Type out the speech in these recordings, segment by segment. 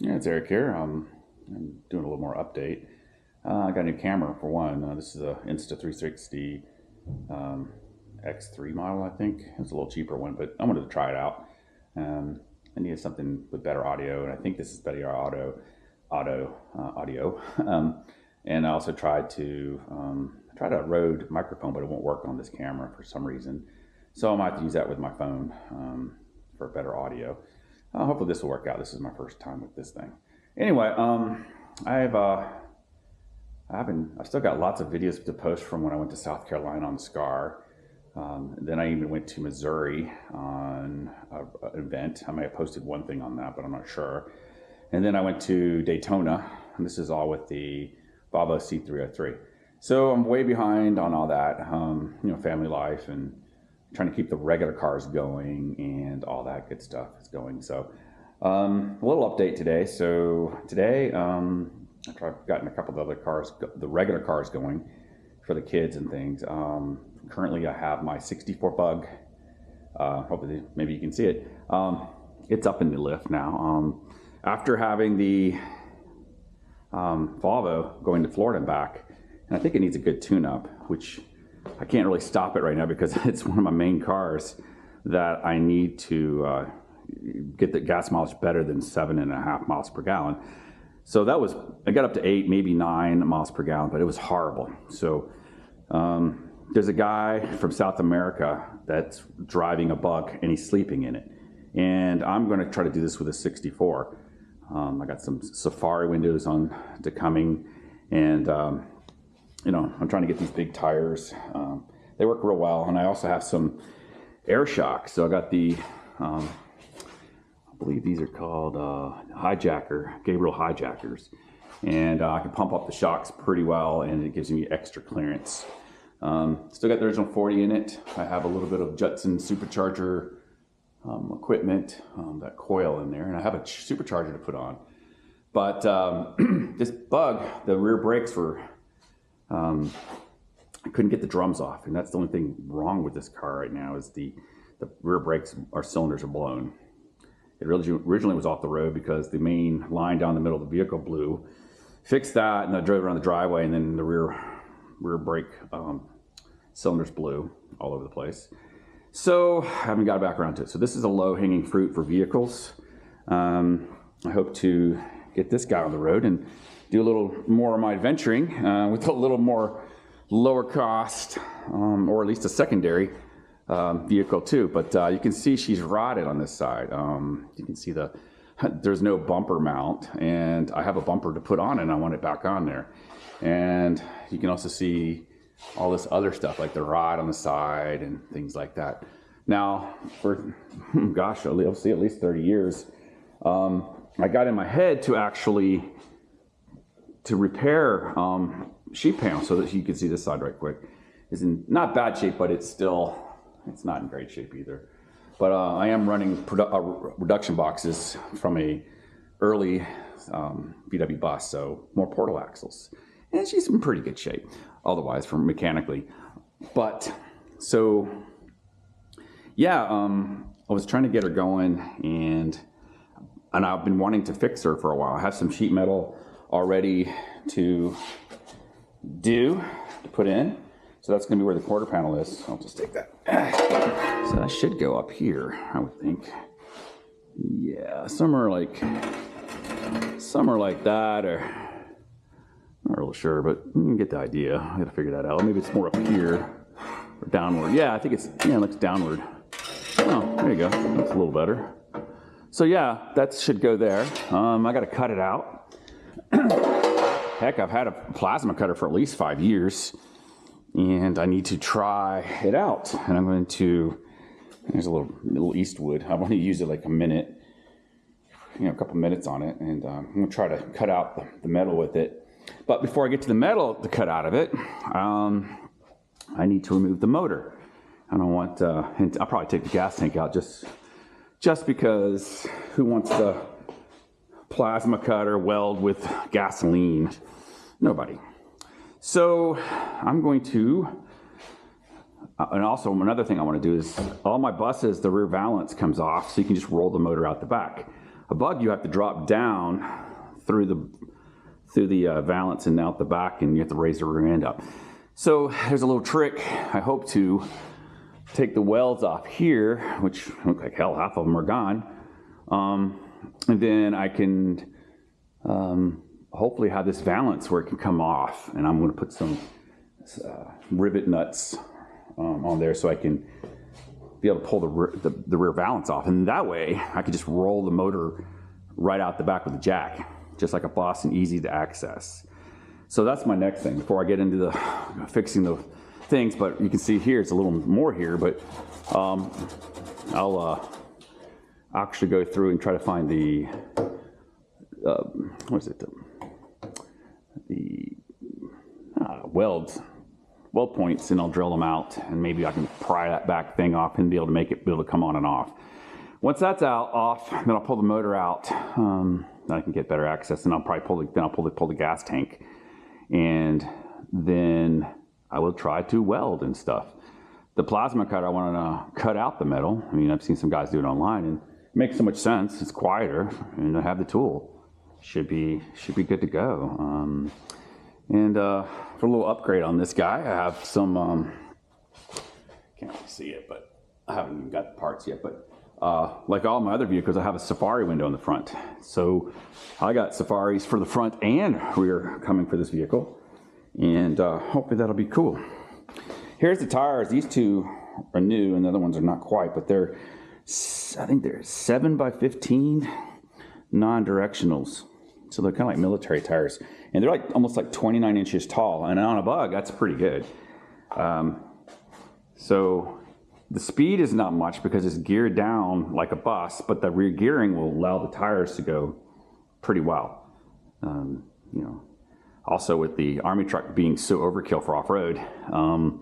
Yeah, it's Eric here. I'm doing a little more update. I got a new camera for one. This is a Insta360 X3 model, I think. It's a little cheaper one, but I wanted to try it out. I needed something with better audio, and I think this is better audio. And I also tried a Rode microphone, but it won't work on this camera for some reason. So I might have to use that with my phone for better audio. Hopefully this will work out. This is my first time with this thing. Anyway, I've still got lots of videos to post from when I went to South Carolina on the SCAR. Then I even went to Missouri on an event. I may have posted one thing on that, but I'm not sure. And then I went to Daytona, and this is all with the Volvo C303. So I'm way behind on all that, family life and trying to keep the regular cars going and all that good stuff is going. So a little update today. So today I've gotten a couple of other cars, the regular cars going for the kids and things. Currently I have my 64 Bug. Hopefully maybe you can see it. It's up in the lift now. After having the Volvo going to Florida and back, and I think it needs a good tune-up, which I can't really stop it right now because it's one of my main cars that I need to get the gas mileage better than 7.5 miles per gallon. So I got up to 8, maybe 9 miles per gallon, but it was horrible. So there's a guy from South America that's driving a Bug and he's sleeping in it. And I'm going to try to do this with a 64. I got some Safari windows on to coming, and I'm trying to get these big tires. They work real well, and I also have some air shocks. So I got the, I believe these are called Gabriel Hijackers, and I can pump up the shocks pretty well, and it gives me extra clearance. Still got the original 40 in it. I have a little bit of Judson supercharger equipment, that coil in there, and I have a supercharger to put on. But this Bug, the rear brakes were, I couldn't get the drums off, and that's the only thing wrong with this car right now is the rear brakes, our cylinders are blown. It originally was off the road because the main line down the middle of the vehicle blew. Fixed that, and I drove around the driveway, and then the rear brake cylinders blew all over the place. So I haven't got back around to it. So this is a low-hanging fruit for vehicles. I hope to get this guy on the road and do a little more of my adventuring with a little more lower cost, or at least a secondary vehicle too. But you can see she's rotted on this side. You can see there's no bumper mount, and I have a bumper to put on, and I want it back on there. And you can also see all this other stuff like the rod on the side and things like that. Now, for gosh, I'll see at least 30 years, I got in my head to actually repair sheet panel so that you can see this side right quick. It's in not bad shape, but it's not in great shape either. But I am running reduction boxes from a early VW bus, so more portal axles. And she's in pretty good shape, otherwise, from mechanically. But, so, yeah, I was trying to get her going, and I've been wanting to fix her for a while. I have some sheet metal already to put in. So that's going to be where the quarter panel is. I'll just take that. So that should go up here, I would think. Yeah, somewhere like that, or I'm not real sure, but you can get the idea. I got to figure that out. Maybe it's more up here or downward. Yeah, I think it looks downward. Oh, there you go. That's a little better. So yeah, that should go there. I got to cut it out. Heck, I've had a plasma cutter for at least 5 years, and I need to try it out. And I'm going to, there's a little Eastwood. I want to use it like a minute, a couple minutes on it, and I'm going to try to cut out the metal with it. But before I get to the metal to cut out of it, I need to remove the motor. I don't want, and I'll probably take the gas tank out just because who wants the plasma cutter weld with gasoline? Nobody. So I'm going to, and also another thing I want to do is all my buses, the rear valance comes off, so you can just roll the motor out the back. A bug, you have to drop down through the valance and out the back, and you have to raise the rear end up. So there's a little trick. I hope to take the welds off here, which look like hell, half of them are gone. And then I can hopefully have this valance where it can come off, and I'm going to put some rivet nuts on there so I can be able to pull the rear valance off, and that way I can just roll the motor right out the back with the jack, just like a boss and easy to access. So that's my next thing before I get into the fixing the things. But you can see here it's a little more here, but I'll actually go through and try to find the what is it, the weld points, and I'll drill them out, and maybe I can pry that back thing off and be able to come on and off. Once that's off, then I'll pull the motor out. Then I can get better access, and I'll probably pull the gas tank, and then I will try to weld and stuff. The plasma cutter, I want to cut out the metal. I mean, I've seen some guys do it online, and it makes so much sense. It's quieter, and I have the tool. Should be good to go. And for a little upgrade on this guy, I have some, can't really see it, but I haven't even got the parts yet, but like all my other vehicles, I have a safari window in the front. So I got safaris for the front and rear coming for this vehicle, and hopefully that'll be cool. Here's the tires. These two are new, and the other ones are not quite, but I think they're 7x15 non-directionals. So they're kind of like military tires, and they're like almost like 29 inches tall, and on a bug, that's pretty good. So the speed is not much because it's geared down like a bus, but the rear gearing will allow the tires to go pretty well. You know, also with the Army truck being so overkill for off-road, I'm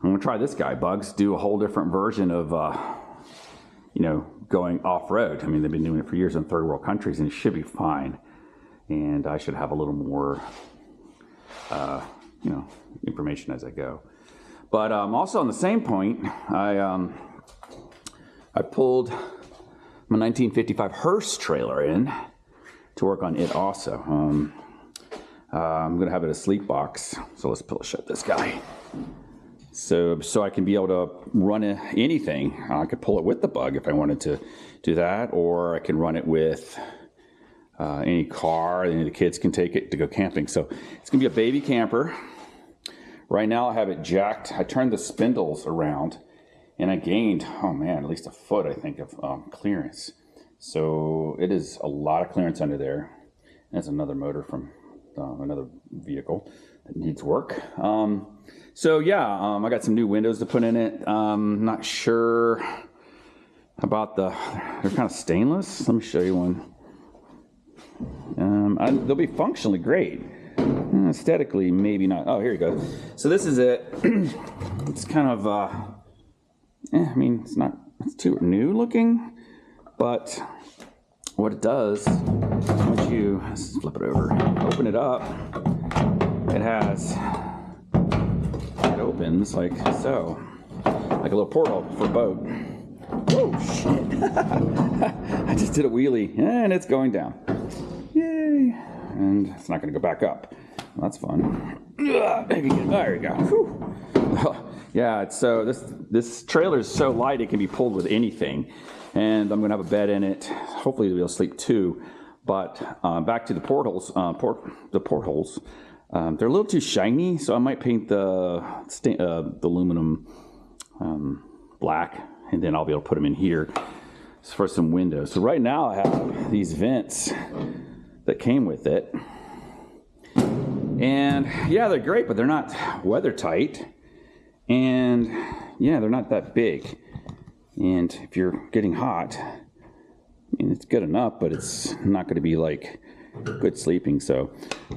gonna try this guy. Bugs do a whole different version of, you know, going off-road. I mean, they've been doing it for years in third world countries, and it should be fine. And I should have a little more, you know, information as I go. But also on the same point, I pulled my 1955 hearse trailer in to work on it also. I'm gonna have it a sleep box, so let's shut this guy. So I can be able to run anything. I could pull it with the bug if I wanted to do that, or I can run it with any car, and the kids can take it to go camping. So it's gonna be a baby camper. Right now I have it jacked. I turned the spindles around, and I gained, oh man, at least a foot, I think, of clearance. So it is a lot of clearance under there. That's another motor from another vehicle that needs work. So yeah, I got some new windows to put in it. Not sure about they're kind of stainless. Let me show you one. They'll be functionally great. Aesthetically, maybe not. Oh, here you go. So this is it. It's kind of, I mean, it's too new looking, but what it does, once you flip it over, open it up, it opens like so, like a little portal for a boat. Oh shit! I just did a wheelie, and it's going down. Yay! And it's not going to go back up. Well, that's fun. There you go. Whew. Yeah, so this trailer is so light it can be pulled with anything, and I'm going to have a bed in it. Hopefully, you'll be able to sleep too. But back to the portholes. They're a little too shiny, so I might paint the aluminum black, and then I'll be able to put them in here for some windows. So right now I have these vents that came with it, and yeah, they're great, but they're not weather tight, and yeah, they're not that big. And if you're getting hot, I mean, it's good enough, but it's not going to be like good sleeping. So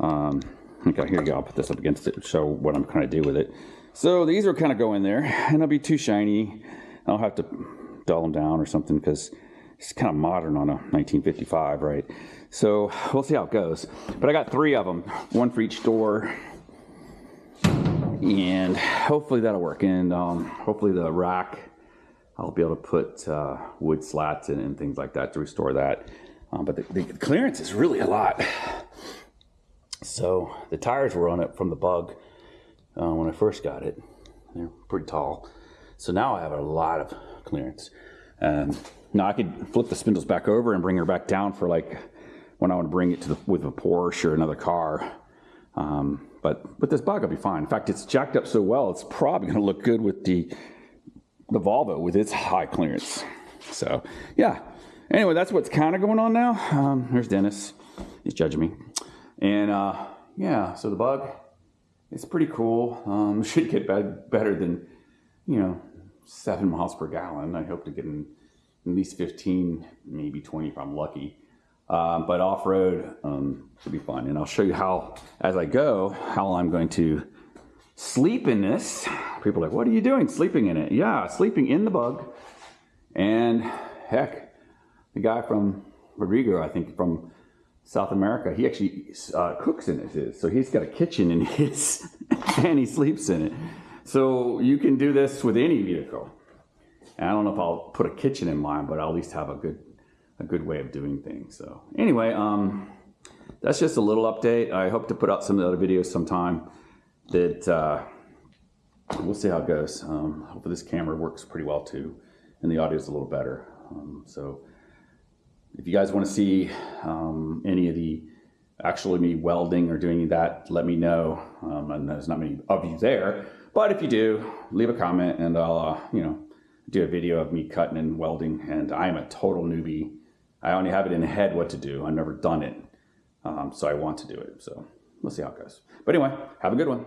okay, here you go. I'll put this up against it to show what I'm kind of do with it. So these are kind of go in there, and they'll be too shiny. I'll have to dull them down or something because it's kind of modern on a 1955, right? So we'll see how it goes. But I got 3 of them, 1 for each door, and hopefully that'll work. And hopefully the rack, I'll be able to put wood slats in and things like that to restore that. But the clearance is really a lot. So the tires were on it from the Bug when I first got it. They're pretty tall. So now I have a lot of clearance. Now I could flip the spindles back over and bring her back down for like when I want to bring it to with a Porsche or another car. But with this Bug, I'll be fine. In fact, it's jacked up so well, it's probably going to look good with the Volvo with its high clearance. So yeah. Anyway, that's what's kind of going on now. Here's Dennis. He's judging me. And yeah, so the Bug, it's pretty cool. Should get better than, 7 miles per gallon. I hope to get in at least 15, maybe 20 if I'm lucky. But off-road should be fun. And I'll show you how, as I go, how I'm going to sleep in this. People are like, what are you doing sleeping in it? Yeah, sleeping in the Bug. And heck, the guy from Rodrigo, I think from South America, he actually cooks in it. So he's got a kitchen in his, and he sleeps in it. So you can do this with any vehicle. And I don't know if I'll put a kitchen in mine, but I'll at least have a good way of doing things. So anyway, that's just a little update. I hope to put out some of the other videos sometime. That we'll see how it goes. Hopefully this camera works pretty well too, and the audio is a little better. So if you guys want to see any of the actually me welding or doing that, let me know. And there's not many of you there, but if you do, leave a comment and I'll do a video of me cutting and welding. And I am a total newbie. I only have it in the head what to do. I've never done it, so I want to do it. So we'll see how it goes. But anyway, have a good one.